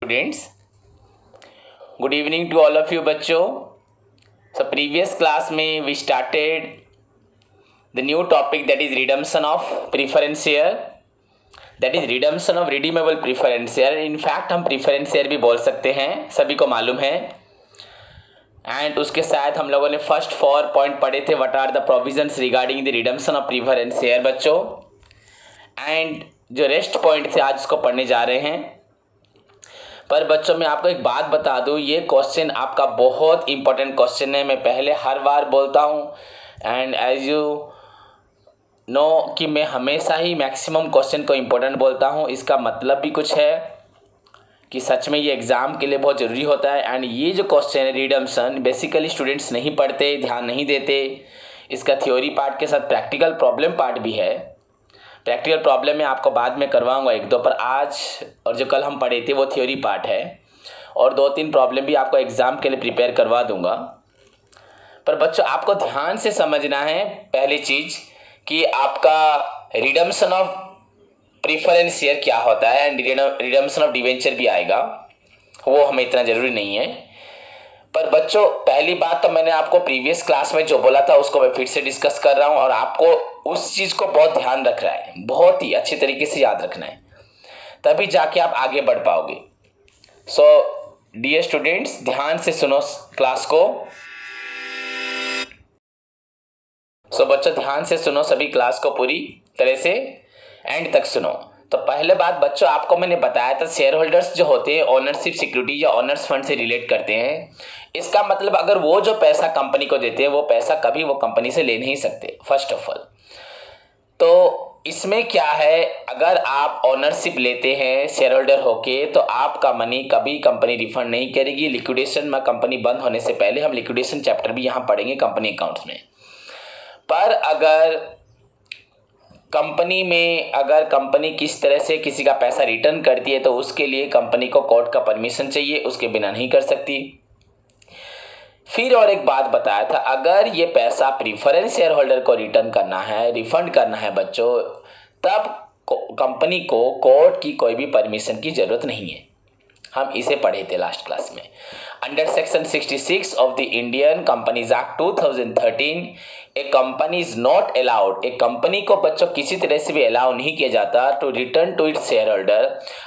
Students, good evening to all of you बच्चों। Previous class में we started the new topic that is redemption of preference share, that is redemption of redeemable preference share. In fact हम preference share भी बोल सकते हैं, सभी को मालूम है। एंड उसके साथ हम लोगों ने फर्स्ट 4 पॉइंट पढ़े थे, what are the provisions regarding the redemption of preference share बच्चों। एंड जो रेस्ट पॉइंट थे आज उसको पढ़ने जा रहे हैं। पर बच्चों मैं आपको एक बात बता दूं, ये क्वेश्चन आपका बहुत इंपॉर्टेंट क्वेश्चन है। मैं पहले हर बार बोलता हूं एंड एज यू नो कि मैं हमेशा ही मैक्सिमम क्वेश्चन को इंपॉर्टेंट बोलता हूं। इसका मतलब भी कुछ है कि सच में ये एग्ज़ाम के लिए बहुत ज़रूरी होता है। एंड ये जो क्वेश्चन है रिडम्पशन, बेसिकली स्टूडेंट्स नहीं पढ़ते, ध्यान नहीं देते। इसका थ्योरी पार्ट के साथ प्रैक्टिकल प्रॉब्लम पार्ट भी है। प्रैक्टिकल प्रॉब्लम में आपको बाद में करवाऊंगा एक दो, पर आज और जो कल हम पढ़े थे वो थ्योरी पार्ट है, और 2-3 प्रॉब्लम भी आपको एग्ज़ाम के लिए प्रिपेयर करवा दूंगा। पर बच्चों आपको ध्यान से समझना है पहली चीज़ कि आपका रिडम्पशन ऑफ प्रीफरेंस शेयर क्या होता है, एंड रिडम्पशन ऑफ डिवेंचर भी आएगा, वो हमें इतना ज़रूरी नहीं है। पर बच्चों पहली बात तो मैंने आपको प्रीवियस क्लास में जो बोला था उसको मैं फिर से डिस्कस कर रहा हूँ, और आपको उस चीज़ को बहुत ध्यान रखना है, बहुत ही अच्छी तरीके से याद रखना है, तभी जाके आप आगे बढ़ पाओगे। सो डियर स्टूडेंट्स, ध्यान से सुनो क्लास को। सो बच्चों ध्यान से सुनो सभी क्लास को, पूरी तरह से एंड तक सुनो। तो पहले बात बच्चों आपको मैंने बताया था, शेयर होल्डर्स जो होते हैं ओनरशिप सिक्योरिटी या ओनर्स फंड से रिलेट करते हैं। इसका मतलब अगर वो जो पैसा कंपनी को देते हैं वो पैसा कभी वो कंपनी से ले नहीं सकते, फर्स्ट ऑफ ऑल। तो इसमें क्या है, अगर आप ओनरशिप लेते हैं शेयर होल्डर होके, तो आपका मनी कभी कंपनी रिफंड नहीं करेगी। लिक्विडेशन में कंपनी बंद होने से पहले, हम लिक्विडेशन चैप्टर भी यहाँ पढ़ेंगे कंपनी अकाउंट्स में। पर अगर कंपनी में अगर कंपनी किस तरह से किसी का पैसा रिटर्न करती है, तो उसके लिए कंपनी को कोर्ट का परमिशन चाहिए, उसके बिना नहीं कर सकती। फिर और एक बात बताया था, अगर ये पैसा प्रीफरेंस शेयर होल्डर को रिटर्न करना है, रिफंड करना है बच्चों, तब कंपनी को कोर्ट की कोई भी परमिशन की जरूरत नहीं है। हम इसे पढ़े थे लास्ट क्लास में। Under section 66 of the Indian companies act 2013, A company is not allowed, एक कंपनी को बच्चों किसी तरह से भी अलाउ नहीं किया जाता to return to its share holder,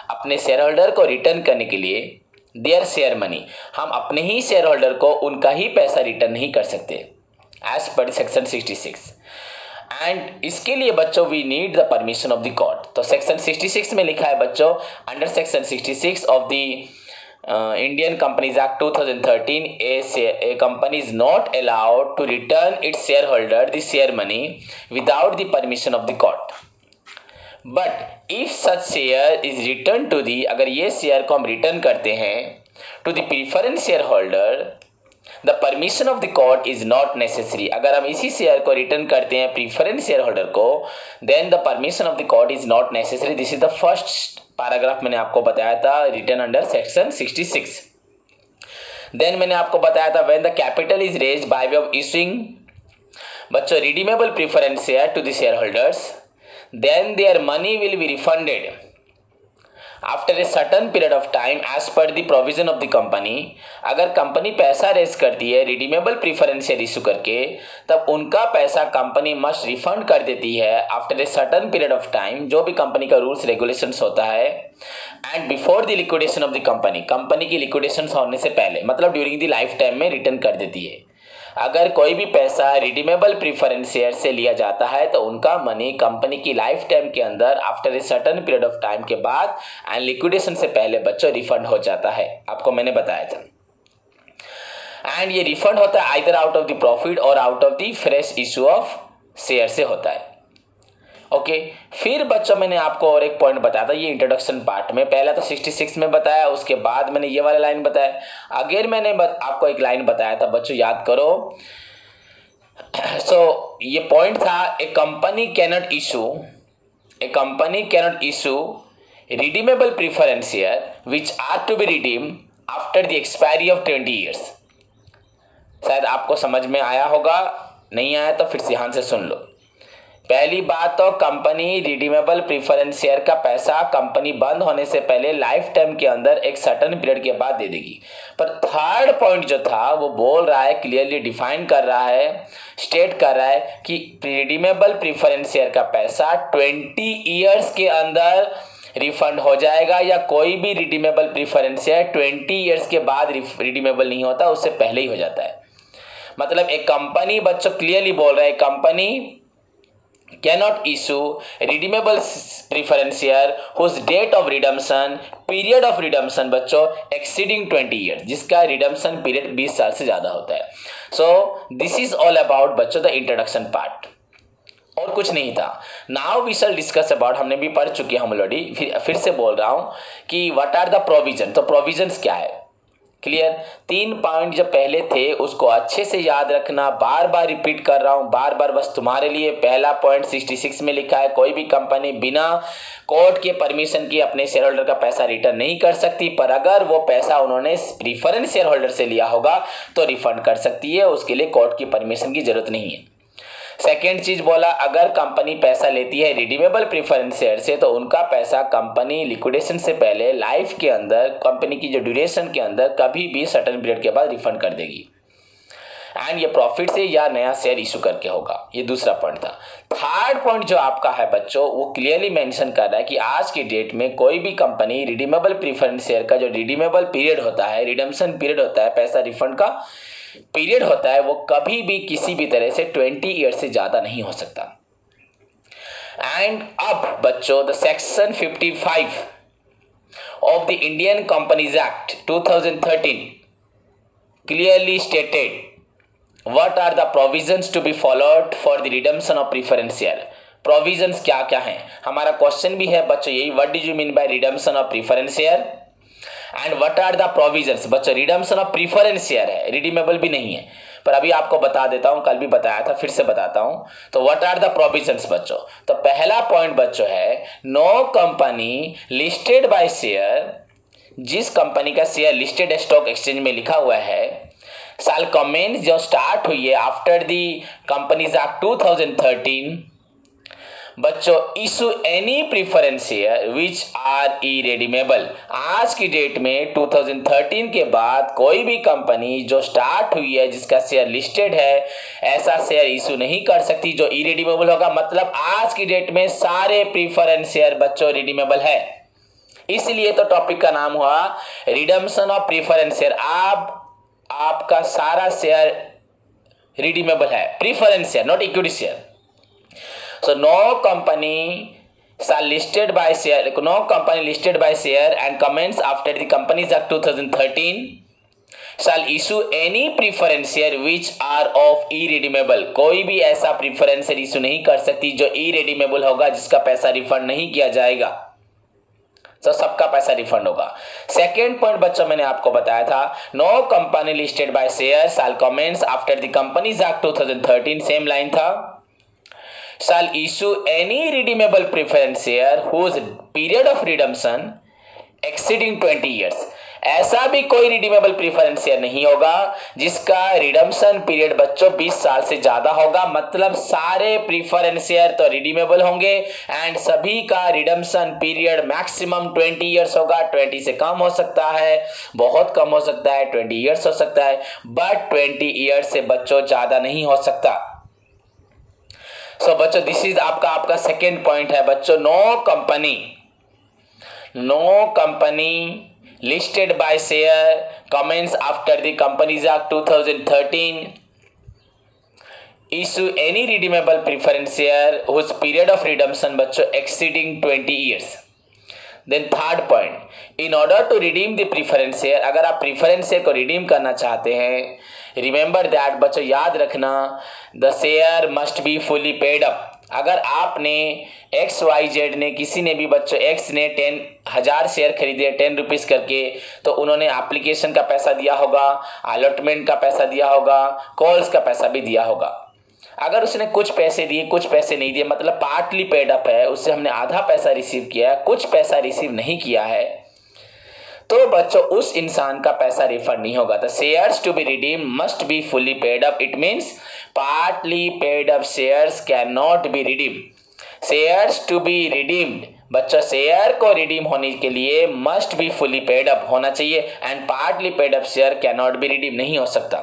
अपने शेयर होल्डर को रिटर्न करने के लिए देयर शेयर मनी, हम अपने ही शेयर होल्डर को उनका ही पैसा रिटर्न नहीं कर सकते एज पर सेक्शन 66। एंड इसके लिए बच्चों we need the permission of the court. तो सेक्शन 66 में लिखा है बच्चों, under section 66 of the Indian companies act 2013, a company is not allowed to return its shareholder the share money without the permission of the court. But if such share is returned to the, अगर ये share को हम return करते हैं to the preference shareholder, the permission of the court is not necessary, अगर हम इसी share को रिटर्न करते हैं प्रीफरेंस शेयर होल्डर को, then the permission of the court is not necessary. This is the first paragraph मैंने आपको बताया था, रिटर्न अंडर सेक्शन 66। देन मैंने आपको बताया था, when the capital is raised by way of issuing बच्चों redeemable preference share to the share holders, then their money will be refunded after a certain period of time as per the provision of the company. अगर company पैसा raise करती है redeemable preference share issue करके, तब उनका पैसा company must refund कर देती है after a certain period of time, जो भी कंपनी का रूल्स रेगुलेशंस होता है, and before the liquidation of the company, company की लिक्विडेशन होने से पहले, मतलब ड्यूरिंग द लाइफ टाइम में रिटर्न कर देती है। अगर कोई भी पैसा रिडीमेबल प्रीफरेंस शेयर से लिया जाता है, तो उनका मनी कंपनी की लाइफ टाइम के अंदर after a certain period of time के बाद एंड लिक्विडेशन से पहले बच्चों रिफंड हो जाता है, आपको मैंने बताया था। एंड ये रिफंड होता है either out of the profit और out of the fresh issue of share से होता है। ओके फिर बच्चों मैंने आपको और एक पॉइंट बताया था, ये इंट्रोडक्शन पार्ट में, पहला तो 66 में बताया, उसके बाद मैंने ये वाला लाइन बताया, अगेन मैंने आपको एक लाइन बताया था बच्चों, याद करो। सो ये पॉइंट था, a company cannot issue redeemable preference share which are to be redeem after the expiry of 20 years. शायद आपको समझ में आया होगा, नहीं आया तो फिर ध्यान से सुन लो। पहली बात तो कंपनी रिडीमेबल प्रीफरेंस शेयर का पैसा कंपनी बंद होने से पहले लाइफ टाइम के अंदर एक सर्टेन पीरियड के बाद दे देगी। पर थर्ड पॉइंट जो था वो बोल रहा है, क्लियरली डिफाइन कर रहा है, स्टेट कर रहा है कि रिडीमेबल प्रीफरेंस शेयर का पैसा 20 ईयर्स के अंदर रिफंड हो जाएगा, या कोई भी रिडीमेबल प्रीफरेंस शेयर 20 ईयर्स के बाद रिडीमेबल नहीं होता, उससे पहले ही हो जाता है। मतलब एक कंपनी, बच्चों क्लियरली बोल रहा है, company cannot issue redeemable preference share whose date of redemption, period of redemption बच्चों exceeding 20 years, जिसका redemption period 20 साल से ज़्यादा होता है। So this is all about बच्चों the introduction part, और कुछ नहीं था। Now we shall discuss about, हमने भी पढ़ चुके हैं हम ऑलरेडी, फिर से बोल रहा हूँ कि व्हाट आर द प्रोविजन। तो प्रोविजंस क्या है, क्लियर। 3 पॉइंट जो पहले थे उसको अच्छे से याद रखना, बार बार रिपीट कर रहा हूं, बार बार बस तुम्हारे लिए। पहला पॉइंट 66 में लिखा है, कोई भी कंपनी बिना कोर्ट के परमिशन के अपने शेयर होल्डर का पैसा रिटर्न नहीं कर सकती, पर अगर वो पैसा उन्होंने प्रीफरेंस शेयर होल्डर से लिया होगा तो रिफंड कर सकती है, उसके लिए कोर्ट की परमिशन की जरूरत नहीं है। सेकेंड चीज बोला, अगर कंपनी पैसा लेती है रिडीमेबल प्रीफरेंस शेयर से तो उनका पैसा कंपनी लिक्विडेशन से पहले लाइफ के अंदर, कंपनी की जो ड्यूरेशन के अंदर कभी भी सर्टेन पीरियड के बाद रिफंड कर देगी, एंड ये प्रॉफिट से या नया शेयर इशू करके होगा। ये दूसरा पॉइंट था। थर्ड पॉइंट जो आपका है बच्चों, वो क्लियरली मेंशन कर रहा है कि आज की डेट में कोई भी कंपनी रिडीमेबल प्रीफरेंस शेयर का जो रिडीमेबल पीरियड होता है, रिडम्पशन पीरियड होता है, पैसा रिफंड का पीरियड होता है, वो कभी भी किसी भी तरह से 20 ईयर से ज्यादा नहीं हो सकता। एंड अब बच्चों the section 55 of the Indian companies act 2013 clearly stated what are the provisions to be followed for the redemption of preference share. Provisions क्या क्या हैं, हमारा क्वेश्चन भी है बच्चों यही, what do you mean by redemption of preference share and what are the provisions. बच्चों redemption of preference share है, रिडीमेबल भी नहीं है, पर अभी आपको बता देता हूं, कल भी बताया था, फिर से बताता हूं। तो व्हाट आर द प्रोविजंस बच्चों, तो पहला पॉइंट बच्चों है, no company listed by share, जिस कंपनी का शेयर लिस्टेड स्टॉक एक्सचेंज में लिखा हुआ है, साल कमेंस जो स्टार्ट हुई है आफ्टर दी कंपनीज एक्ट 2013 बच्चों, issue any preference share which are irredeemable. आज की डेट में 2013 के बाद कोई भी कंपनी जो स्टार्ट हुई है जिसका शेयर लिस्टेड है, ऐसा शेयर इशू नहीं कर सकती जो इरेडीमेबल होगा। मतलब आज की डेट में सारे प्रीफरेंस शेयर बच्चों रिडीमेबल है, इसलिए तो टॉपिक का नाम हुआ रिडम्पशन ऑफ प्रीफरेंस शेयर। आपका सारा शेयर रिडीमेबल है, preference share, not equity share. So no company listed by share and commence after the Companies Act 2013 shall issue any preference share which are of irredeemable। कोई भी ऐसा preference share issue नहीं कर सकती जो irredeemable होगा, जिसका पैसा रिफंड नहीं किया जाएगा, तो सबका पैसा रिफंड होगा। सेकेंड पॉइंट बच्चों मैंने आपको बताया था, no company listed by share shall commence after the companies act 2013, same line था, shall issue any redeemable preference share whose period of redemption exceeding 20 years। ऐसा भी कोई रिडीमेबल प्रीफरेंस शेयर नहीं होगा जिसका रिडम्पशन पीरियड बच्चों 20 साल से ज्यादा होगा। मतलब सारे प्रीफरेंस शेयर तो रिडीमेबल होंगे एंड सभी का रिडम्पशन पीरियड मैक्सिमम 20 इयर्स होगा। 20 से कम हो सकता है, बहुत कम हो सकता है, 20 इयर्स हो सकता है, बट 20 इयर्स से बच्चों ज्यादा नहीं हो सकता। सो बच्चों दिस इज आपका सेकेंड पॉइंट है बच्चों, no company listed by share commence after the Companies Act 2013 issue any redeemable preference share whose period of redemption बच्चों exceeding 20 years। Then third point, in order to redeem the preference share, अगर आप preference share को redeem करना चाहते हैं, remember that बच्चों याद रखना, the share must be fully paid up. अगर आपने XYZ ने, किसी ने भी बच्चों X ने 10,000 शेयर खरीदे 10 रुपीज करके, तो उन्होंने एप्लीकेशन का पैसा दिया होगा, अलॉटमेंट का पैसा दिया होगा, कॉल्स का पैसा भी दिया होगा। अगर उसने कुछ पैसे दिए कुछ पैसे नहीं दिए, मतलब पार्टली पेड अप है, उससे हमने आधा पैसा रिसीव किया है, कुछ पैसा रिसीव नहीं किया है, तो बच्चों उस इंसान का पैसा रिफंड नहीं होगा। The shares to be redeem must be fully paid up. It means partly paid up shares can not be redeem. Shares to be redeemed, बच्चों शेयर को रिडीम होने के लिए must be fully paid up होना चाहिए and partly paid up share can not be redeem नहीं हो सकता।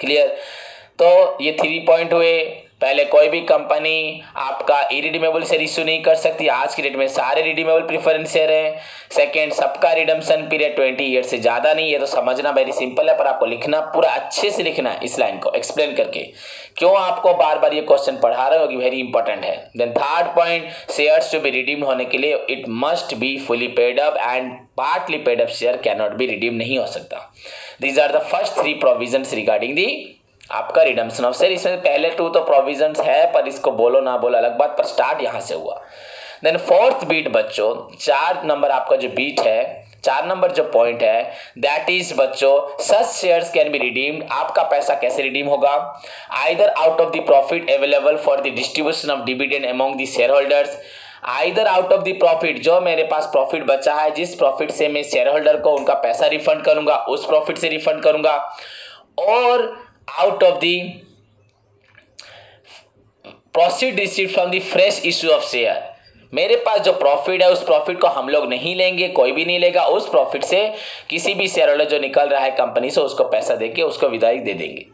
क्लियर? तो ये 3 पॉइंट हुए। पहले कोई भी कंपनी आपका इरिडीमेबल शेयर इश्यू नहीं कर सकती, आज की डेट में सारे रिडीमेबल प्रेफरेंस शेयर है। सेकंड, सबका रिडम्पशन पीरियड 20 ईयर से ज्यादा नहीं है। तो समझना वेरी सिंपल है, पर आपको लिखना पूरा अच्छे से लिखना है इस लाइन को एक्सप्लेन करके। क्यों आपको बार बार ये क्वेश्चन पढ़ा रहे हो कि वेरी इंपॉर्टेंट है। Then third point, shares to be redeem होने के लिए it must be fully paid up and partly paid up share can not be redeem नहीं हो सकता। These are the first 3 provisions regarding the आपका redemption of share. इसमें पहले 2 तो प्रोविजंस है, पर इसको बोलो ना बोलो अलग बात, पर स्टार्ट यहां से हुआ। देन फोर्थ बीट बच्चों, 4 नंबर आपका जो बीट है, 4 नंबर जो पॉइंट है, दैट इज बच्चों सच शेयर्स कैन बी रिडीम्ड। आपका पैसा कैसे रिडीम होगा? Either out of the profit available for the distribution of dividend among the share holders, either out of the profit, जो मेरे पास प्रॉफिट बचा है, जिस प्रॉफिट से मैं शेयर होल्डर को उनका पैसा रिफंड करूंगा, उस प्रॉफिट से रिफंड करूंगा, और out of the proceed received from the fresh issue of share. मेरे पास जो प्रॉफिट है उस प्रॉफिट को हम लोग नहीं लेंगे, कोई भी नहीं लेगा, उस प्रॉफिट से किसी भी शेयर होल्डर जो निकल रहा है कंपनी से उसको पैसा देके उसको विदाई दे देंगे।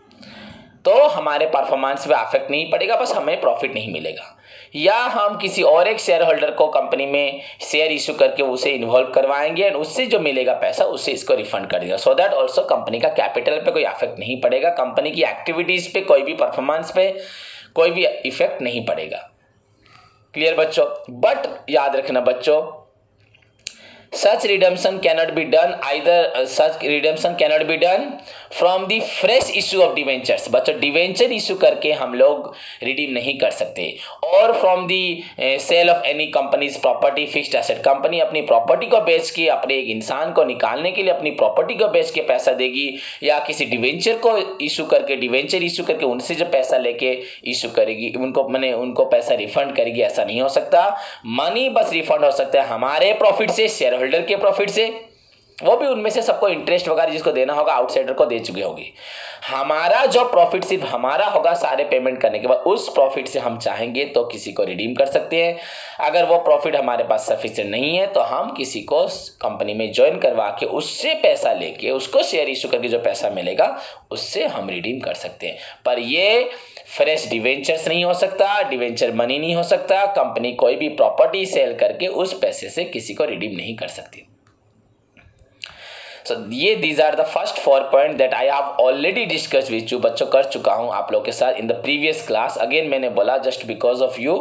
तो हमारे परफॉर्मेंस पे अफेक्ट नहीं पड़ेगा, बस हमें प्रॉफिट नहीं मिलेगा। या हम किसी और एक शेयर होल्डर को कंपनी में शेयर इशू करके उसे इन्वॉल्व करवाएंगे एंड उससे जो मिलेगा पैसा उससे इसको रिफंड कर देगा, सो दैट ऑल्सो कंपनी का कैपिटल पे कोई अफेक्ट नहीं पड़ेगा, कंपनी की एक्टिविटीज पे, कोई भी परफॉर्मेंस पे कोई भी इफेक्ट नहीं पड़ेगा। क्लियर बच्चों? बट याद रखना बच्चों, such redemption cannot be done either such redemption cannot be done from the fresh issue of debentures। बच्चों डिवेंचर इशू करके हम लोग रिडीम नहीं कर सकते, और from the sale of any companies property fixed asset. Company अपनी प्रॉपर्टी को बेच के अपने एक इंसान को निकालने के लिए अपनी प्रॉपर्टी को बेच के पैसा देगी, या किसी डिवेंचर को इशू करके, डिवेंचर इशू करके उनसे जो पैसा लेके इशू करेगी, उनको पैसा रिफंड करेगी, ऐसा नहीं हो सकता। मनी बस रिफंड हो सकता है हमारे प्रॉफिट से, शेयर होल्डर के प्रॉफिट से, वो भी उनमें से सबको इंटरेस्ट वगैरह जिसको देना होगा आउटसाइडर को दे चुके होंगे। हमारा जो प्रॉफिट सिर्फ हमारा होगा सारे पेमेंट करने के बाद, उस प्रॉफिट से हम चाहेंगे तो किसी को रिडीम कर सकते हैं। अगर वो प्रॉफिट हमारे पास सफिशिएंट नहीं है तो हम किसी को कंपनी में ज्वाइन करवा के उससे पैसा लेके, उसको शेयर इशू करके जो पैसा मिलेगा उससे हम रिडीम कर सकते हैं। पर ये फ्रेश डिवेंचर्स नहीं हो सकता, डिवेंचर मनी नहीं हो सकता, कंपनी कोई भी प्रॉपर्टी सेल करके उस पैसे से किसी को रिडीम नहीं कर सकती। So, ये these are the first 4 points that I have already discussed with you। बच्चों कर चुका हूं आप लोगों के साथ in the previous class. Again मैंने बोला जस्ट बिकॉज ऑफ यू,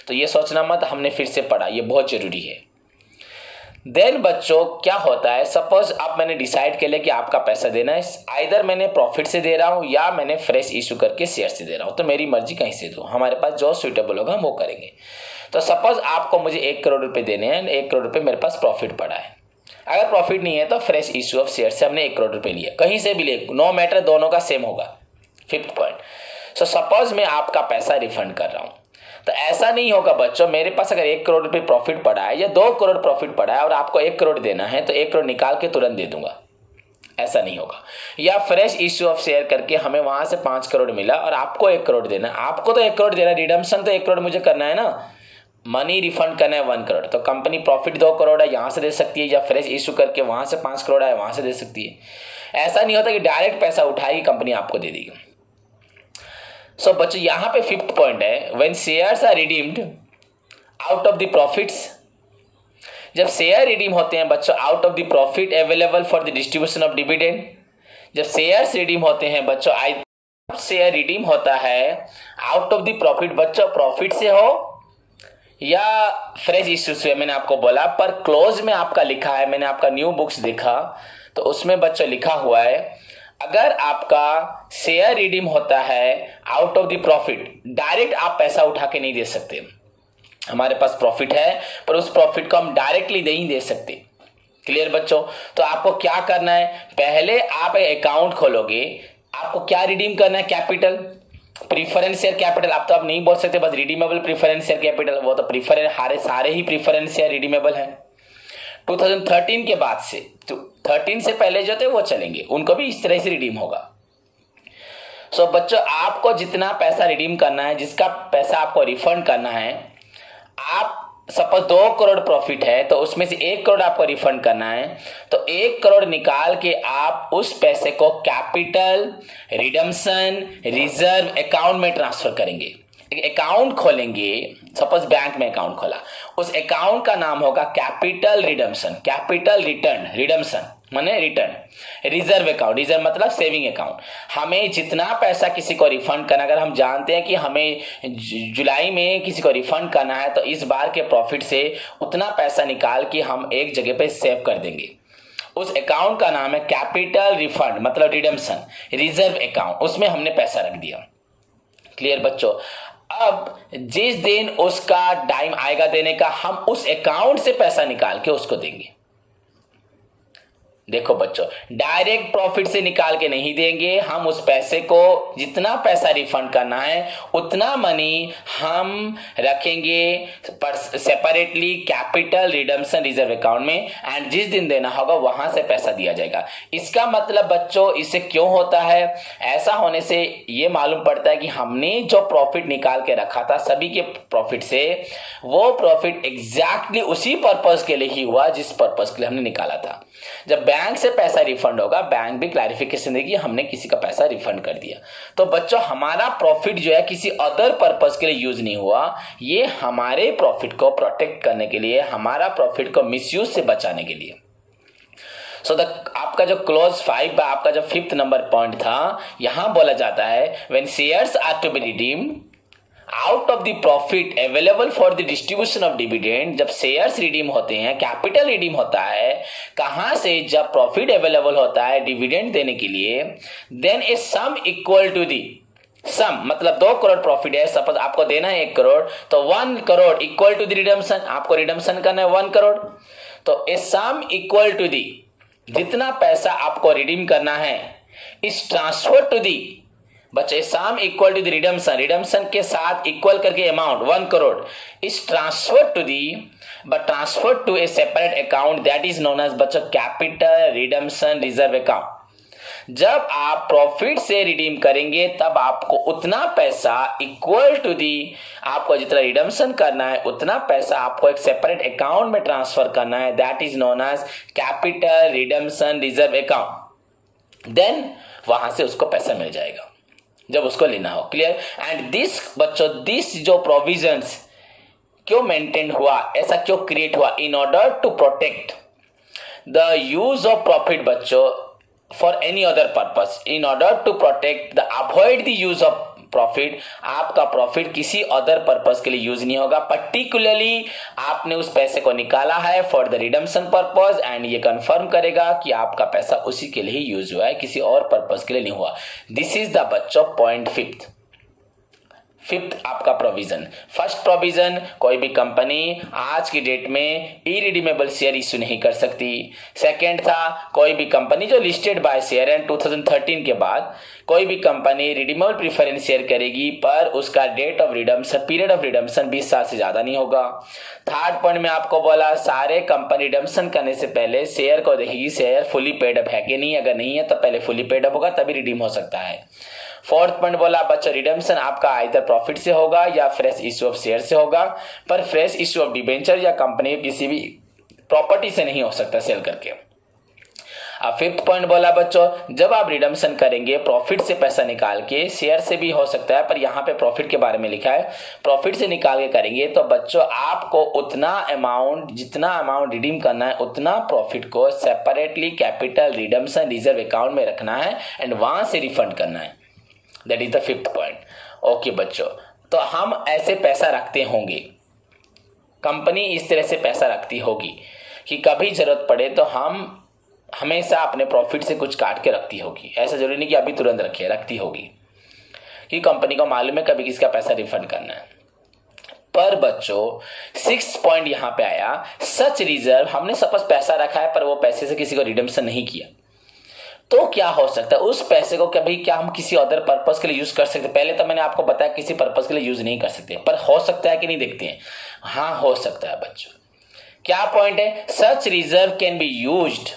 तो ये सोचना मत हमने फिर से पढ़ा, ये बहुत जरूरी है। देन बच्चों क्या होता है, सपोज अब मैंने डिसाइड कर लिया कि आपका पैसा देना है, आइदर मैंने प्रॉफिट से दे रहा हूं या मैंने फ्रेश इशू करके शेयर से दे रहा हूं, तो मेरी मर्जी कहीं से दो, हमारे पास जो सुइटेबल होगा हम वो करेंगे। तो सपोज आपको मुझे 1 करोड़ रुपए देने हैं, 1 करोड़ रुपए मेरे पास प्रॉफिट पड़ा है। अगर प्रॉफिट नहीं है तो फ्रेश इशू ऑफ शेयर से हमने 1 करोड़ रुपए लिया, कहीं से भी ले, नो मैटर, दोनों का सेम होगा। 5th पॉइंट, सो सपोज मैं आपका पैसा रिफंड कर रहा हूं, तो ऐसा नहीं होगा बच्चों, मेरे पास अगर 1 करोड़ रुपए प्रॉफिट पड़ा है या 2 करोड़ प्रॉफिट पड़ा है और आपको 1 करोड़ देना है तो 1 करोड़ निकाल के तुरंत दे दूंगा, ऐसा नहीं होगा। या फ्रेश इश्यू ऑफ शेयर करके हमें वहां से 5 करोड़ मिला और आपको 1 करोड़ देना, आपको तो 1 करोड़ देना, रिडम्पशन तो 1 करोड़ मुझे करना है ना, मनी रिफंड करना है 1 करोड़, तो कंपनी प्रॉफिट 2 करोड़ है यहां से दे सकती है, या फ्रेश इशू करके वहां से 5 करोड़ है वहां से दे सकती है। ऐसा नहीं होता कि डायरेक्ट पैसा उठाएगी कंपनी आपको दे देगी। सो बच्चों यहां पे 5th पॉइंट है, when shares are redeemed out of the profits, जब शेयर रिडीम होते हैं बच्चों out of the profit available for the distribution of dividend, जब शेयर्स रिडीम होते हैं बच्चों, शेयर रिडीम होता है आउट ऑफ द प्रॉफिट, बच्चों प्रॉफिट से हो या फ्रेश इश्यू से, मैंने आपको बोला, पर क्लोज में आपका लिखा है, मैंने आपका न्यू बुक्स देखा तो उसमें बच्चों लिखा हुआ है, अगर आपका शेयर रिडीम होता है out of the profit, direct आप पैसा उठा के नहीं दे सकते, हमारे पास प्रॉफिट है पर उस प्रॉफिट को हम डायरेक्टली नहीं दे सकते। क्लियर बच्चों? तो आपको क्या करना है, पहले आप एक अकाउंट खोलोगे, आपको क्या रिडीम करना है, कैपिटल, प्रीफरेंस शेयर कैपिटल। आप तो आप नहीं बोल सकते बस रिडीमेबल प्रीफरेंस शेयर कैपिटल, वो तो प्रीफरेंस सारे ही प्रीफरेंस शेयर रिडीमेबल हैं 2013 के बाद से, तो 13 से पहले जो थे वो चलेंगे, उनको भी इस तरह से रिडीम होगा। सो बच्चों आपको जितना पैसा रिडीम करना है, जिसका पैसा आपको रिफंड करना है, आप सपोज 2 करोड़ प्रॉफिट है तो उसमें से 1 करोड़ आपको रिफंड करना है, तो 1 करोड़ निकाल के आप उस पैसे को कैपिटल रिडम्पशन रिजर्व अकाउंट में ट्रांसफर करेंगे। एक अकाउंट खोलेंगे, सपोज बैंक में अकाउंट खोला, उस अकाउंट का नाम होगा capital redemption, capital return, redemption माने रिटर्न, रिजर्व अकाउंट, रिजर्व मतलब सेविंग अकाउंट। हमें जितना पैसा किसी को रिफंड करना, अगर हम जानते हैं कि हमें जुलाई में किसी को रिफंड करना है तो इस बार के प्रॉफिट से उतना पैसा निकाल के हम एक जगह पे सेव कर देंगे। उस अकाउंट का नाम है कैपिटल रिफंड मतलब रिडम्पशन रिजर्व अकाउंट, उसमें हमने पैसा रख दिया। क्लियर बच्चों? अब जिस दिन उसका टाइम आएगा देने का, हम उस अकाउंट से पैसा निकाल के उसको देंगे। देखो बच्चों, डायरेक्ट प्रॉफिट से निकाल के नहीं देंगे, हम उस पैसे को, जितना पैसा रिफंड करना है उतना मनी हम रखेंगे separately capital redemption reserve account में, एंड जिस दिन देना होगा वहां से पैसा दिया जाएगा। इसका मतलब बच्चों इससे क्यों होता है? ऐसा होने से ये मालूम पड़ता है कि हमने जो प्रॉफिट निकाल के रखा था सभी के प्रॉफिट से, वो प्रॉफिट एग्जैक्टली उसी पर्पज के लिए ही हुआ जिस पर्पज के लिए हमने निकाला था। जब बैंक से पैसा रिफंड होगा, बैंक भी क्लैरिफिकेशन देगी हमने किसी का पैसा रिफंड कर दिया। तो बच्चों हमारा प्रॉफिट जो है किसी अदर पर्पस के लिए यूज नहीं हुआ, ये हमारे प्रॉफिट को प्रोटेक्ट करने के लिए, हमारा प्रॉफिट को मिसयूज से बचाने के लिए। सो आपका जो क्लोज 5 आपका जो 5th नंबर पॉइंट था, यहां बोला जाता है when shares are to be redeemed out of the profit available for the distribution of dividend. जब शेयर्स रिडीम होते हैं, कैपिटल रिडीम होता है, कहां से? जब प्रॉफिट अवेलेबल होता है डिविडेंड देने के लिए, then a sum equal to the sum, मतलब 2 करोड़ प्रॉफिट है, सपोज आपको देना है 1 करोड़, तो 1 crore equal to the redemption, आपको रिडम्पशन करना है 1 करोड़, तो ए सम इक्वल टू दी, जितना पैसा आपको रिडीम करना है इस ट्रांसफर टू दी बच्चे, sum equal to the redemption, redemption के साथ इक्वल करके अमाउंट 1 करोड़ इस transfer to the, but transfer to a separate account that is known as बच्चों कैपिटल रिडम्पशन रिजर्व अकाउंट। जब आप प्रॉफिट से रिडीम करेंगे तब आपको उतना पैसा इक्वल टू दी, आपको जितना रिडम्पशन करना है उतना पैसा आपको एक सेपरेट अकाउंट में ट्रांसफर करना है, that is known as capital redemption reserve account. Then वहां से उसको पैसा मिल जाएगा जब उसको लेना हो। क्लियर? एंड दिस बच्चों, दिस जो प्रोविजंस क्यों मेंटेन हुआ, ऐसा क्यों क्रिएट हुआ? In order to protect the use of profit बच्चों for any other purpose, in order to protect the avoid the use of profit. आपका प्रॉफिट किसी अदर पर्पस के लिए यूज नहीं होगा, पर्टिकुलरली आपने उस पैसे को निकाला है for the redemption purpose, and ये कंफर्म करेगा कि आपका पैसा उसी के लिए ही यूज हुआ है, किसी और पर्पस के लिए नहीं हुआ। दिस इज द बच्चों पॉइंट 5th आपका प्रोविजन। फर्स्ट प्रोविजन, कोई भी कंपनी आज की डेट में इरिडीमेबल शेयर इश्यू नहीं कर सकती। सेकंड था, कोई भी कंपनी जो लिस्टेड बाय शेयर एंड 2013 के बाद कोई भी कंपनी रिडीमेबल प्रीफरेंस शेयर करेगी पर उसका date of redemption, period of redemption 20 साल से ज्यादा नहीं होगा। थर्ड पॉइंट में आपको बोला सारे कंपनी रिडम्पशन करने से पहले शेयर को देखेगी शेयर फुली पेड अप है कि नहीं, अगर नहीं है तो पहले फुली पेड अप होगा तभी रिडीम हो सकता है। फोर्थ पॉइंट बोला बच्चों रिडम्पशन आपका आइदर प्रॉफिट से होगा या फ्रेश इश्यू ऑफ शेयर से होगा, पर फ्रेश इश्यू ऑफ डिबेंचर या कंपनी किसी भी प्रॉपर्टी से नहीं हो सकता सेल करके। अब 5th पॉइंट बोला बच्चों जब आप रिडम्पशन करेंगे प्रॉफिट से पैसा निकाल के, शेयर से भी हो सकता है पर यहाँ पे प्रॉफिट के बारे में लिखा है, प्रॉफिट से निकाल के करेंगे तो बच्चों आपको उतना अमाउंट, जितना अमाउंट रिडीम करना है उतना प्रॉफिट को separately capital redemption reserve account में रखना है एंड वहां से रिफंड करना है। That is the 5th point. Okay बच्चों, तो हम ऐसे पैसा रखते होंगे, कंपनी इस तरह से पैसा रखती होगी कि कभी जरूरत पड़े तो हम हमेशा अपने प्रॉफिट से कुछ काट के रखती होगी। ऐसा जरूरी नहीं कि अभी तुरंत रखिए, रखती होगी कि कंपनी को मालूम है कभी किसका पैसा रिफंड करना है। पर बच्चों 6th पॉइंट यहां पे आया, सच रिजर्व, हमने सपोज पैसा रखा है पर वो पैसे से किसी को रिडम्पशन नहीं किया तो क्या हो सकता है, उस पैसे को कभी क्या हम किसी अदर पर्पस के लिए यूज कर सकते? पहले तो मैंने आपको बताया किसी पर्पस के लिए यूज नहीं कर सकते, पर हो सकता है कि नहीं, देखते हैं। हाँ हो सकता है बच्चों। क्या पॉइंट है? Such reserve can be used,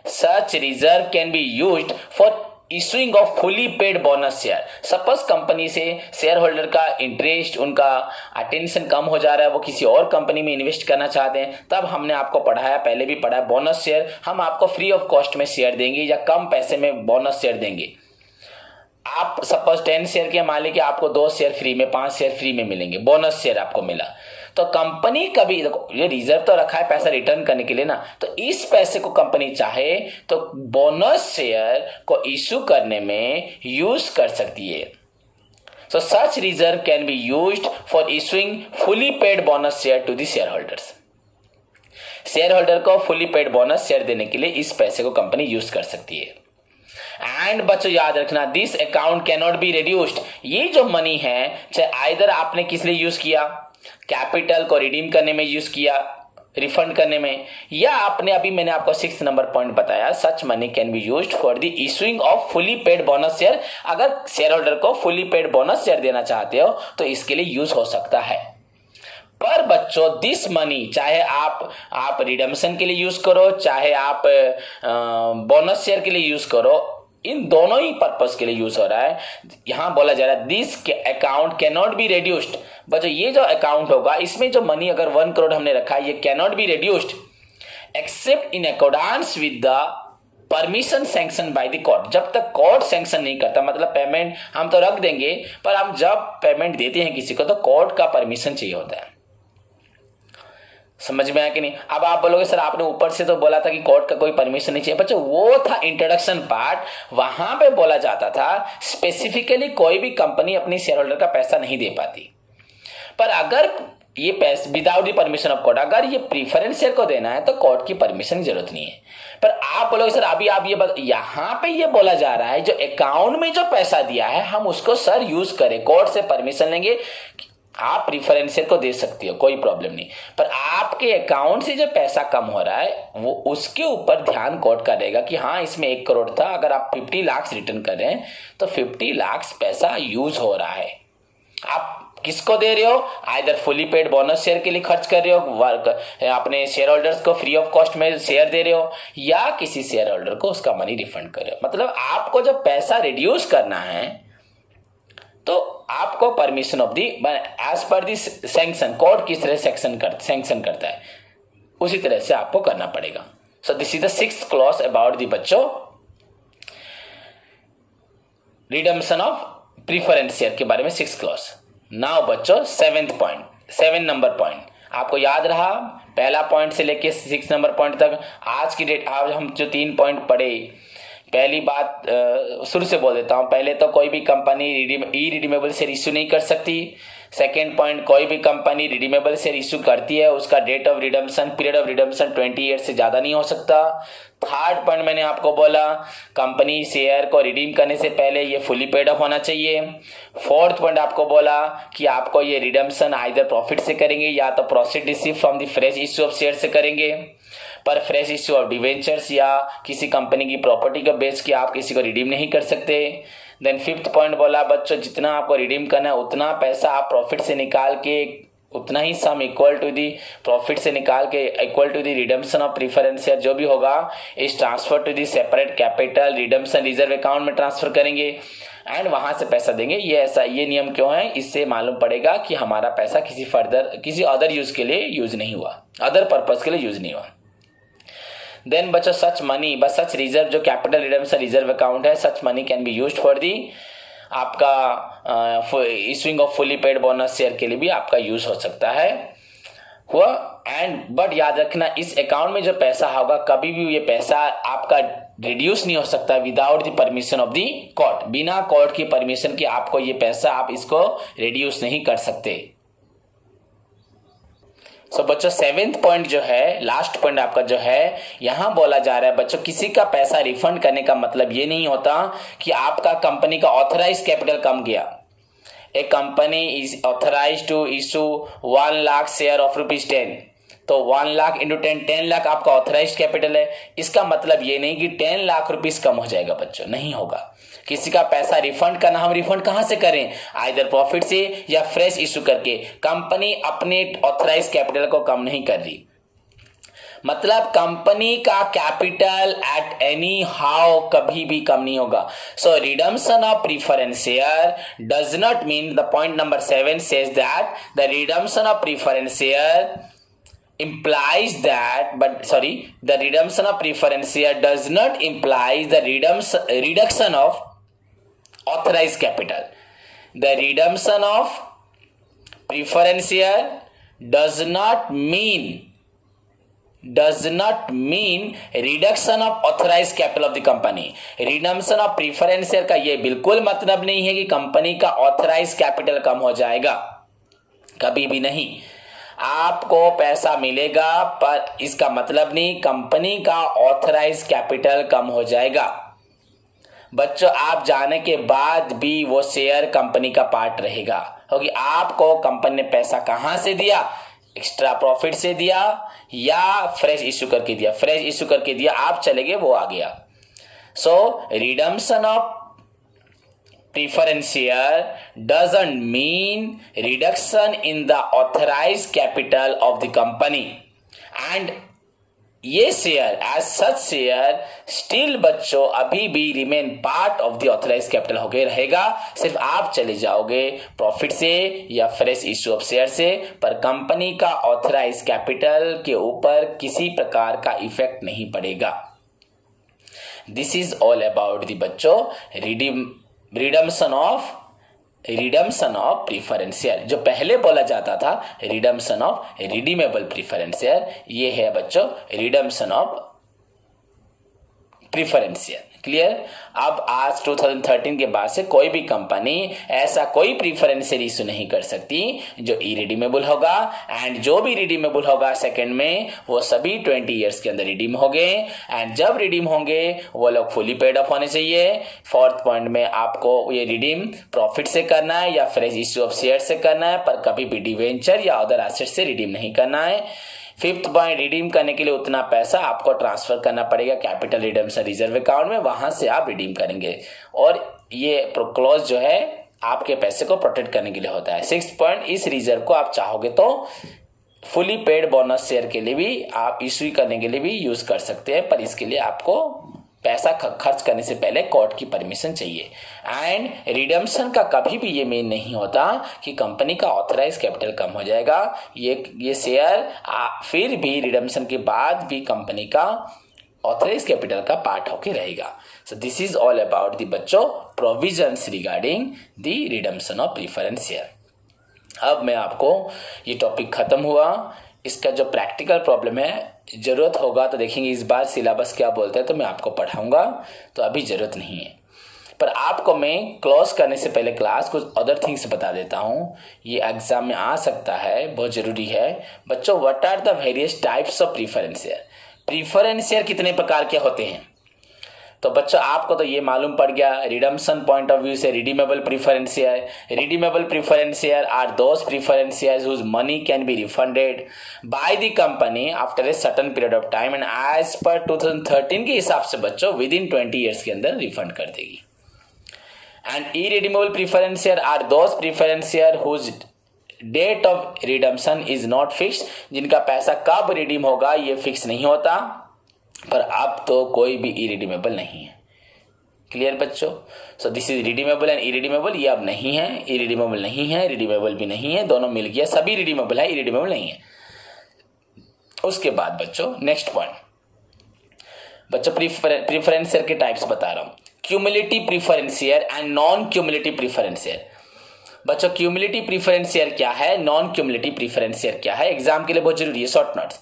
such reserve can be used for issuing of fully paid bonus share. Suppose company से शेयर होल्डर का इंटरेस्ट, उनका अटेंशन कम हो जा रहा है, वो किसी और कंपनी में इन्वेस्ट करना चाहते हैं, तब हमने आपको पढ़ाया, पहले भी पढ़ा, बोनस शेयर हम आपको फ्री ऑफ कॉस्ट में शेयर देंगे या कम पैसे में बोनस शेयर देंगे। आप सपोज 10 शेयर के मालिक है, आपको 2 शेयर फ्री में, 5 शेयर फ्री में मिलेंगे, बोनस शेयर आपको मिला। तो कंपनी कभी, देखो ये रिजर्व तो रखा है पैसा रिटर्न करने के लिए ना, तो इस पैसे को कंपनी चाहे तो बोनस शेयर को इशू करने में यूज कर सकती है। So such reserve can be used for issuing fully paid bonus share to the share holders. Share holder को फुली पेड बोनस शेयर देने के लिए इस पैसे को कंपनी यूज कर सकती है। एंड बच्चों याद रखना, this account can not be reduced. ये जो मनी है, चाहे आइदर आपने किस लिए यूज किया, कैपिटल को रिडीम करने में यूज किया, रिफंड करने में, या आपने अभी मैंने आपको 6 नंबर पॉइंट बताया, such money can be used for the issuing of fully paid bonus share. अगर शेयर होल्डर को फुली पेड बोनस शेयर देना चाहते हो तो इसके लिए यूज हो सकता है। पर बच्चों दिस मनी, चाहे आप रिडम्पशन के लिए यूज करो, चाहे आप बोनस शेयर के लिए यूज करो, इन दोनों ही पर्पस के लिए यूज हो रहा है। यहां बोला जा रहा है this account can not be reduced. बच्चों ये जो अकाउंट होगा, इसमें जो मनी अगर 1 करोड़ हमने रखा है, ये can not be reduced accept in accordance with the permission sanction by the court. जब तक कोर्ट सैंक्शन नहीं करता, मतलब पेमेंट हम तो रख देंगे, पर हम जब पेमेंट देते हैं किसी को तो कोर्ट का परमिशन चाहिए होता है। समझ में आया कि नहीं? अब आप बोलोगे सर आपने ऊपर से तो बोला था कि कोर्ट का कोई परमिशन नहीं चाहिए। बच्चों वो था इंट्रोडक्शन पार्ट, वहां पे बोला जाता था स्पेसिफिकली कोई भी कंपनी अपनी शेयर होल्डर का पैसा नहीं दे पाती। पर अगर ये पैसा without the permission of court, अगर ये प्रीफरेंस शेयर को देना है तो कोर्ट की परमिशन की जरूरत नहीं है। पर आप बोलोगे सर अभी आप यहाँ पे ये बोला जा रहा है जो अकाउंट में जो पैसा दिया है हम उसको सर यूज करें, कोर्ट से परमिशन लेंगे, आप प्रीफरेंस शेयर को दे सकती हो, कोई प्रॉब्लम नहीं। पर आपके अकाउंट से जो पैसा कम हो रहा है वो उसके ऊपर ध्यान कोर्ट का रहेगा कि हाँ इसमें 1 करोड़ था, अगर आप 50 लाख रिटर्न कर रहे हैं तो 50 लाख पैसा यूज हो रहा है। आप किसको दे रहे हो? Either fully paid bonus share के लिए खर्च कर रहे हो, अपने शेयर होल्डर्स को फ्री ऑफ कॉस्ट में शेयर दे रहे हो, या किसी शेयर होल्डर को उसका मनी रिफंड कर रहे हो। मतलब आपको जब पैसा रिड्यूस करना है तो आपको permission of the as per the sanction, court किस तरह सैंक्शन करता है उसी तरह से आपको करना पड़ेगा। सो this is the 6th clause about the बच्चों रिडम्पशन ऑफ प्रीफरेंस शेयर के बारे में 6th क्लॉज। नाउ बच्चों 7th पॉइंट, 7 नंबर पॉइंट आपको याद रहा, पहला पॉइंट से लेके 6 नंबर पॉइंट तक। आज की डेट आज हम जो 3 पॉइंट पढ़े, पहली बात शुरू से बोल देता हूं, पहले तो कोई भी कंपनी ई रिडीमेबल शेयर इश्यू नहीं कर सकती। सेकेंड पॉइंट, कोई भी कंपनी रिडीमेबल शेयर इश्यू करती है उसका date of redemption, period of redemption 20 years से ज्यादा नहीं हो सकता। थर्ड पॉइंट मैंने आपको बोला कंपनी शेयर को रिडीम करने से पहले ये फुली पेड अप होना चाहिए। फोर्थ पॉइंट आपको बोला कि आपको ये रिडम्पशन आइदर प्रॉफिट से करेंगे या तो proceed receive from the fresh issue of share से करेंगे, पर फ्रेश इश्यू ऑफ डिवेंचर्स या किसी कंपनी की प्रॉपर्टी को बेच के आप किसी को रिडीम नहीं कर सकते। देन 5th पॉइंट बोला बच्चों जितना आपको रिडीम करना है उतना पैसा आप प्रॉफिट से निकाल के, उतना ही sum equal to the profit से निकाल के equal to the redemption of preference share जो भी होगा इस transfer to the separate capital redemption reserve account में ट्रांसफर करेंगे एंड वहां से पैसा देंगे। ये नियम क्यों है? इससे मालूम पड़ेगा कि हमारा पैसा किसी अदर यूज के लिए यूज नहीं हुआ, अदर पर्पज के लिए यूज नहीं हुआ। देन बच्चों सच मनी बस सच रिजर्व जो कैपिटल रिडम्पशन रिजर्व अकाउंट है, such money can be used for the आपका issuing of fully paid bonus share के लिए भी आपका यूज हो सकता है हुआ। एंड बट याद रखना इस अकाउंट में जो पैसा होगा कभी भी ये पैसा आपका रिड्यूस नहीं हो सकता without the permission of the court. बिना कोर्ट की परमिशन के आपको ये पैसा आप इसको रिड्यूस नहीं कर सकते। सो बच्चों 7th पॉइंट जो है, लास्ट पॉइंट आपका जो है, यहां बोला जा रहा है बच्चों किसी का पैसा रिफंड करने का मतलब ये नहीं होता कि आपका कंपनी का ऑथराइज कैपिटल कम गया। A company is authorise to issue 1 lakh share of ₹10, तो 1 लाख इंटू 10 लाख आपका ऑथराइज कैपिटल है। इसका मतलब ये नहीं कि 10 लाख रुपीस कम हो जाएगा बच्चों, नहीं होगा। किसी का पैसा रिफंड करना, हम रिफंड कहां से करें? आइदर प्रॉफिट से या फ्रेश इशू करके। कंपनी अपने ऑथराइज कैपिटल को कम नहीं कर रही। मतलब कंपनी का कैपिटल एट एनी हाउ कभी भी कम नहीं होगा. So redemption of preference share does not mean, the point number 7 says that the redemption of preference share implies that, but sorry, the redemption of preference share does not imply the reduction of authorized capital. The redemption of preference share does not mean reduction of authorized capital of the company. Redemption of preference share का ये बिल्कुल मतलब नहीं है कि company का authorized capital कम हो जाएगा, कभी भी नहीं. आपको पैसा मिलेगा पर इसका मतलब नहीं कंपनी का ऑथराइज कैपिटल कम हो जाएगा. बच्चों, आप जाने के बाद भी वो शेयर कंपनी का पार्ट रहेगा, क्योंकि आपको कंपनी ने पैसा कहां से दिया, एक्स्ट्रा प्रॉफिट से दिया या फ्रेश इश्यू करके दिया. फ्रेश इश्यू करके दिया, आप चले गए, वो आ गया. So redemption of preference share doesn't mean reduction in the authorized capital of the company, and ये share as such share still बच्चों अभी भी remain part of the authorise capital होके रहेगा. सिर्फ आप चले जाओगे प्रॉफिट से या फ्रेश इश्यू ऑफ शेयर से, पर कंपनी का ऑथराइज कैपिटल के ऊपर किसी प्रकार का इफेक्ट नहीं पड़ेगा. This is all about the बच्चों रिडम्पशन ऑफ प्रीफरेंस शेयर. जो पहले बोला जाता था redemption of redeemable preference share, ये है बच्चों redemption of preference share. Clear. अब आज 2013 के बाद से कोई भी कंपनी ऐसा कोई प्रीफरेंस शेयर इशू नहीं कर सकती जो इरिडीमेबल होगा, एंड जो भी रिडीमेबल होगा सेकंड में वो सभी 20 इयर्स के अंदर रिडीम होंगे, एंड जब रिडीम होंगे वो लोग फुली पेड ऑफ होने चाहिए. फोर्थ पॉइंट में आपको ये रिडीम प्रॉफिट से करना है या फ्रेश इश्यू ऑफ शेयर से करना है, पर कभी भी डिवेंचर या अदर एसेट से रिडीम नहीं करना है. फिफ्थ पॉइंट, रिडीम करने के लिए उतना पैसा आपको ट्रांसफर करना पड़ेगा कैपिटल रिडम्पशन रिजर्व अकाउंट में, वहां से आप रिडीम करेंगे, और ये क्लॉज जो है आपके पैसे को प्रोटेक्ट करने के लिए होता है. सिक्स्थ पॉइंट, इस रिजर्व को आप चाहोगे तो फुली पेड बोनस शेयर के लिए भी आप इश्यू करने के लिए भी यूज कर सकते हैं, पर इसके लिए आपको पैसा खर्च करने से पहले कोर्ट की परमिशन चाहिए. एंड रिडम्पशन का कभी भी ये मीन नहीं होता कि कंपनी का ऑथराइज कैपिटल कम हो जाएगा. ये शेयर फिर भी रिडम्पशन के बाद भी कंपनी का ऑथराइज कैपिटल का पार्ट होके रहेगा. So this is all about the बच्चों provisions regarding the redemption of preference share. अब मैं आपको ये टॉपिक खत्म हुआ. इसका जो प्रैक्टिकल प्रॉब्लम है, जरूरत होगा तो देखेंगे इस बार सिलेबस क्या बोलता है, तो मैं आपको पढ़ाऊंगा, तो अभी जरूरत नहीं है. पर आपको मैं क्लोज करने से पहले क्लास कुछ अदर थिंग्स बता देता हूँ, ये एग्जाम में आ सकता है, बहुत जरूरी है. बच्चों, what are the various types of preference share. Preference share कितने प्रकार के होते हैं, तो बच्चों आपको तो ये मालूम पड़ गया. रिडम्पशन पॉइंट ऑफ व्यू से redeemable preference share. Redeemable preference share are those preference shares whose money can be refunded by the company after a certain period of time, and as per 2013 के हिसाब से बच्चों with in 20 years के अंदर refund कर देगी. And irredeemable preference share are those preference share whose date of redemption is not fixed, जिनका पैसा कब रिडीम होगा ये फिक्स नहीं होता, पर अब तो कोई भी इरिडीमेबल नहीं है. क्लियर बच्चों. सो this is redeemable and irredeemable. ये अब नहीं है, इरिडीमेबल नहीं है, रिडीमेबल भी नहीं है, दोनों मिल गया, सभी रिडीमेबल है, इरिडीमेबल नहीं है. उसके बाद बच्चों नेक्स्ट पॉइंट, बच्चों प्रीफरेंस शेयर के टाइप्स बता रहा हूं. Cumulative preference share and non cumulative preference share. बच्चों क्यूमुलेटिव प्रीफरेंस शेयर क्या है, नॉन क्यूमुलेटिव प्रेफरेंस शेयर क्या है, एग्जाम के लिए बहुत जरूरी है. Short notes.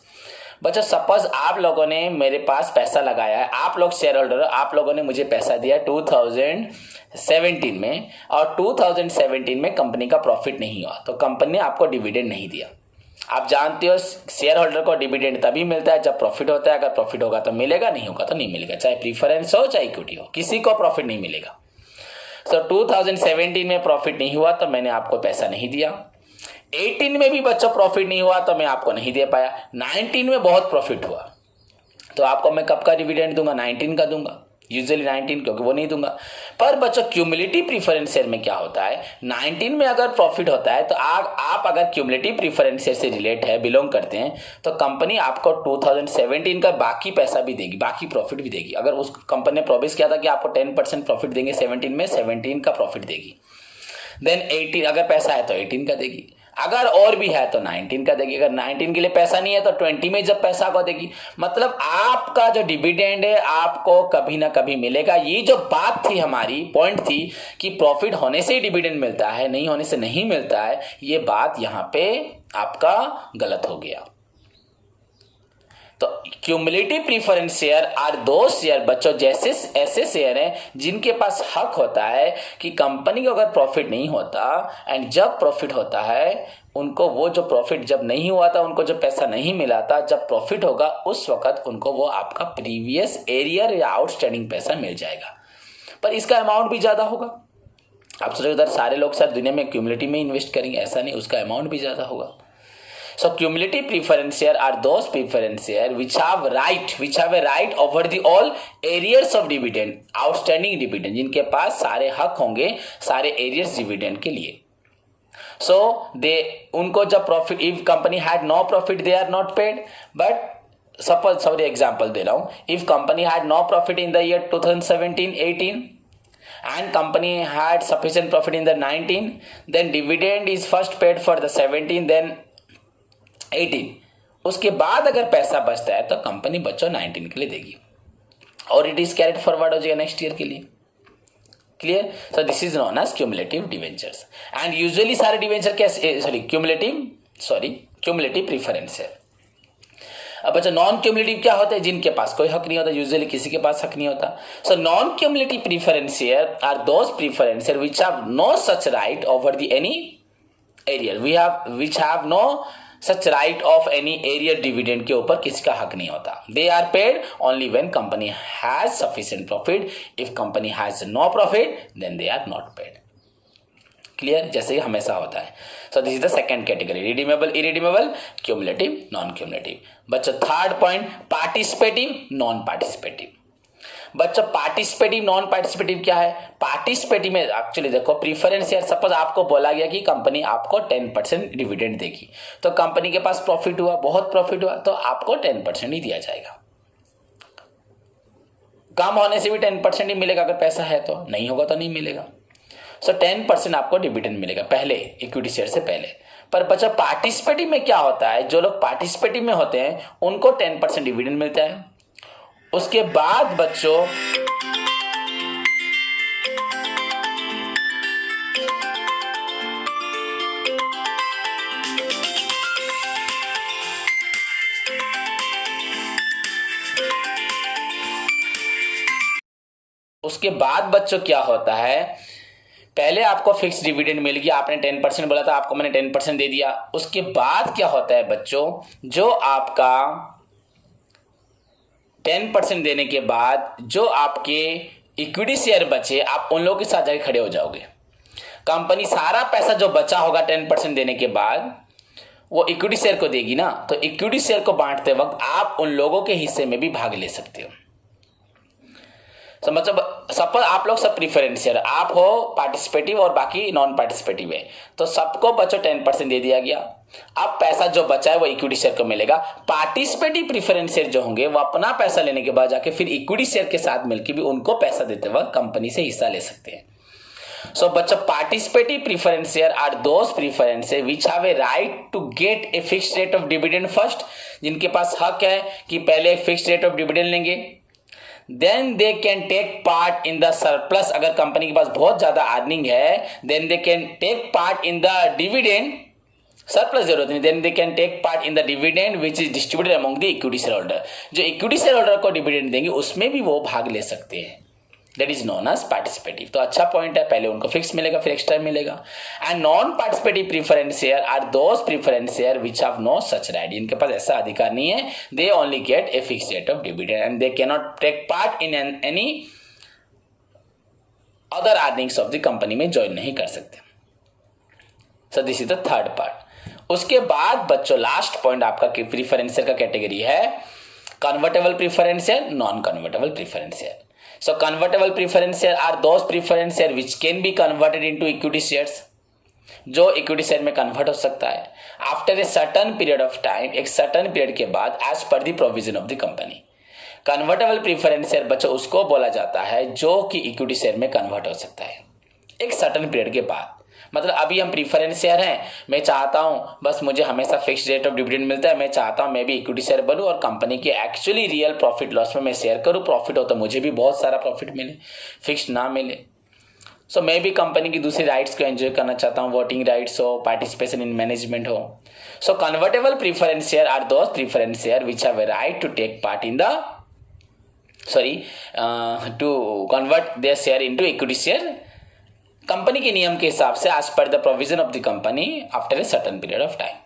बच्चों सपोज आप लोगों ने मेरे पास पैसा लगाया है, आप लोग शेयर होल्डर, आप लोगों ने मुझे पैसा दिया 2017 में, और 2017 में कंपनी का प्रॉफिट नहीं हुआ, तो कंपनी ने आपको डिविडेंड नहीं दिया. आप जानते हो शेयर होल्डर को डिविडेंड तभी मिलता है जब प्रॉफिट होता है. अगर प्रॉफिट होगा तो मिलेगा, नहीं होगा तो नहीं मिलेगा. चाहे प्रीफरेंस हो चाहे इक्विटी हो, किसी को प्रॉफिट नहीं मिलेगा. तो 2017 में प्रॉफिट नहीं हुआ तो मैंने आपको पैसा नहीं दिया. 18 में भी बच्चों प्रॉफिट नहीं हुआ तो मैं आपको नहीं दे पाया. 19 में बहुत प्रॉफिट हुआ तो आपको मैं कब का डिविडेंड दूंगा, 19 का दूंगा. यूजुअली 19, क्योंकि वो नहीं दूंगा। पर बच्चों क्यूमुलेटिव प्रीफरेंस शेयर में क्या होता है, 19 में अगर प्रॉफिट होता है तो आप अगर क्यूमुलेटिव प्रीफरेंस शेयर से रिलेट है, बिलोंग करते हैं, तो कंपनी आपको 2017 का बाकी पैसा भी देगी, बाकी प्रॉफिट भी देगी। अगर उस कंपनी ने प्रॉमिस किया था कि आपको 10% प्रॉफिट देंगे 17 में, 17 का प्रॉफिट देगी। देन 18 अगर पैसा है तो 18 का देगी, अगर और भी है तो 19 का देगी। अगर 19 के लिए पैसा नहीं है तो 20 में जब पैसा को देगी। मतलब आपका जो डिविडेंड है आपको कभी ना कभी मिलेगा। ये जो बात थी, हमारी पॉइंट थी कि प्रॉफिट होने से ही डिविडेंड मिलता है, नहीं होने से नहीं मिलता है, ये बात यहां पे आपका गलत हो गया। तो क्यूमुलेटिव प्रीफरेंस शेयर आर दो शेयर बच्चों जैसे ऐसे शेयर हैं जिनके पास हक होता है कि कंपनी को अगर प्रॉफिट नहीं होता एंड जब प्रॉफिट होता है उनको वो जो प्रॉफिट जब नहीं हुआ था, उनको जो पैसा नहीं मिला था, जब प्रॉफिट होगा उस वक्त उनको वो आपका प्रीवियस एरियर या आउटस्टैंडिंग पैसा मिल जाएगा। पर इसका अमाउंट भी ज्यादा होगा। आप सोचो उधर सारे लोग सर दुनिया में क्यूमुलेटिव में इन्वेस्ट करेंगे, ऐसा नहीं, उसका अमाउंट भी ज्यादा होगा। So cumulative preference share are those preference share which have a right over the all arrears of dividend, outstanding dividend, जिनके पास सारे हक होंगे सारे arrears dividend के लिए। So उनको जब profit, if company had no profit they are not paid, but suppose example दे रहा हूँ, if company had no profit in the year 2017-18 and company had sufficient profit in the 19, then dividend is first paid for the 17, then 18, उसके बाद अगर पैसा बचता है तो company बच्चों 19 के लिए देगी और इट इज कैरिड फॉरवर्ड हो जाएगा नेक्स्ट ईयर के लिए। Clear? So this is known as cumulative debentures and usually सारे डिवेंचर कैसे क्यूमुलेटिव प्रीफरेंस है। अब बच्चा नॉन क्यूमुलेटिव क्या होता है, जिनके पास कोई हक नहीं होता, यूजुअली किसी के पास हक नहीं होता। So non cumulative preference share are those preference share which have no such right over the any arrear, which have no such right of any arrear dividend के ऊपर किसी का हक नहीं होता। They are paid only when company has sufficient profit, if company has no profit then they are not paid. Clear? जैसे ही हमेशा होता है। So this is the second category, redeemable, irredeemable, cumulative, non cumulative. बच्चों third point, participative, non participative. बच्चों participative non participative क्या है? Participative में एक्चुअली देखो प्रीफरेंस शेयर, सपोज आपको बोला गया कि कंपनी आपको 10% डिविडेंड देगी, तो कंपनी के पास प्रॉफिट हुआ, बहुत प्रॉफिट हुआ, तो आपको 10% ही दिया जाएगा। कम होने से भी 10% ही मिलेगा अगर पैसा है, तो नहीं होगा तो नहीं मिलेगा। सो 10% आपको डिविडेंड मिलेगा पहले, इक्विटी शेयर से पहले। पर बच्चा पार्टिसिपेटिव में क्या होता है, जो लोग पार्टिसिपेटिव में होते हैं उनको 10% डिविडेंड मिलता है। उसके बाद बच्चों क्या होता है, पहले आपको फिक्स डिविडेंड मिल गया, आपने 10% बोला था, आपको मैंने 10% दे दिया। उसके बाद क्या होता है बच्चों, जो आपका 10% देने के बाद जो आपके इक्विटी शेयर बचे, आप उन लोगों के साथ जाके खड़े हो जाओगे। कंपनी सारा पैसा जो बचा होगा 10% देने के बाद वो इक्विटी शेयर को देगी ना, तो इक्विटी शेयर को बांटते वक्त आप उन लोगों के हिस्से में भी भाग ले सकते हो। तो मतलब सपोज आप लोग सब प्रीफरेंस शेयर, आप हो पार्टिसिपेटिव और बाकी नॉन पार्टिसिपेटिव है, तो सबको बच्चों 10% दे दिया गया। अब पैसा जो बचा है वो इक्विटी शेयर को मिलेगा। पार्टिसिपेटिव प्रीफरेंस शेयर जो होंगे वो अपना पैसा लेने के बाद जाके फिर इक्विटी शेयर के साथ मिलकर भी उनको पैसा देते वक्त कंपनी से हिस्सा ले सकते हैं। So बच्चों participative preference share are those preference which have a right to get a fixed rate of dividend first, जिनके पास हक है कि पहले fixed rate of dividend लेंगे, then they can take part in the surplus, अगर company के पास बहुत ज्यादा अर्निंग है then they can take part in the dividend, surplus जरूरत नहीं, then they can take part in the dividend which is distributed among the equity shareholder, जो equity shareholder को dividend देंगे उसमें भी वो भाग ले सकते हैं। That is known as participative। तो अच्छा पॉइंट है, पहले उनको फिक्स मिलेगा फिर एक्स्ट्रा मिलेगा। And non participative preference share are those preference share which have no such right, इनके पास ऐसा अधिकार नहीं है। They only get a fixed rate of dividend and they can not take part in any other earnings of the company में join नहीं कर सकते। So this is the third part. उसके बाद बच्चों लास्ट पॉइंट आपका प्रीफरेंस शेयर का category है convertible preference share, non convertible preference share. So convertible preference share are those preference share which can be converted into equity shares, जो equity share में convert हो सकता है after a certain period of time, एक certain period के बाद, as per the provision of the company. Convertible preference share बच्चों उसको बोला जाता है जो कि इक्विटी शेयर में कन्वर्ट हो सकता है एक सर्टन पीरियड के बाद। मतलब अभी हम प्रीफरेंस शेयर हैं, मैं चाहता हूं बस मुझे हमेशा फिक्स रेट ऑफ डिविडेंड मिलता है, मैं चाहता हूं मैं भी इक्विटी शेयर बनूं और कंपनी के एक्चुअली रियल प्रॉफिट लॉस में मैं शेयर करूं, प्रॉफिट हो तो मुझे भी बहुत सारा प्रॉफिट मिले, फिक्स ना मिले। सो मैं भी कंपनी की दूसरी राइट्स को एंजॉय करना चाहता हूं, वोटिंग राइट्स हो, पार्टिसिपेशन इन मैनेजमेंट हो। So convertible preference share are those preference share which have a right to take part in the to convert their share into equity share company के नियम के हिसाब से as per the provision of the company after a certain period of time.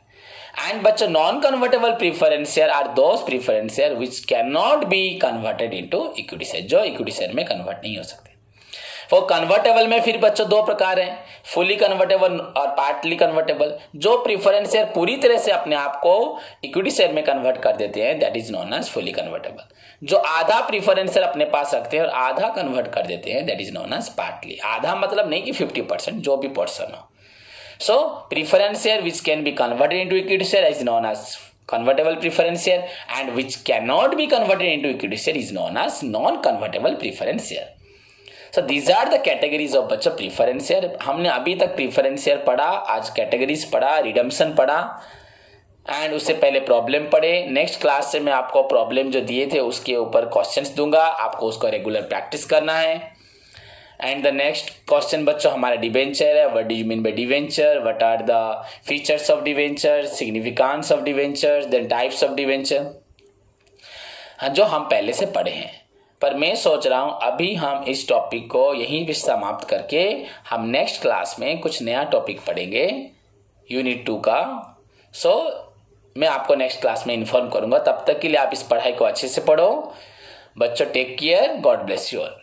And बच्चों non convertible preference share are those preference share which can not be converted into equity share, जो equity share में convert नहीं हो सकते। वो convertible में फिर बच्चों दो प्रकार हैं, फुली कन्वर्टेबल और पार्टली कन्वर्टेबल। जो प्रीफरेंस शेयर पूरी तरह से अपने आप को इक्विटी शेयर में कन्वर्ट कर देते हैं that is known as fully convertible. जो आधा प्रीफरेंस शेयर अपने पास रखते हैं और आधा कन्वर्ट कर देते हैं that is known as partly. आधा मतलब नहीं कि 50%, जो भी पर्सन हो। So preference share which can be converted into equity share is known as convertible preference share and which cannot be converted into equity share is known as non convertible preference share. So these are the categories of बच्चों preference share. हमने अभी तक preference share पढ़ा, आज categories पढ़ा, redemption पढ़ा and उससे पहले प्रॉब्लम पढ़े। नेक्स्ट क्लास से मैं आपको प्रॉब्लम जो दिए थे उसके ऊपर क्वेश्चंस दूंगा, आपको उसको रेगुलर प्रैक्टिस करना है। एंड द नेक्स्ट क्वेश्चन बच्चों हमारा डिवेंचर है। What do you mean by debenture, what are the features of debenture, significance of debenture, then types of debenture, जो हम पहले से पढ़े हैं। पर मैं सोच रहा हूं अभी हम इस टॉपिक को यहीं पे समाप्त करके हम नेक्स्ट क्लास में कुछ नया टॉपिक पढ़ेंगे यूनिट 2 का। सो मैं आपको नेक्स्ट क्लास में इन्फॉर्म करूंगा। तब तक के लिए आप इस पढ़ाई को अच्छे से पढ़ो बच्चों। Take care, God bless you all.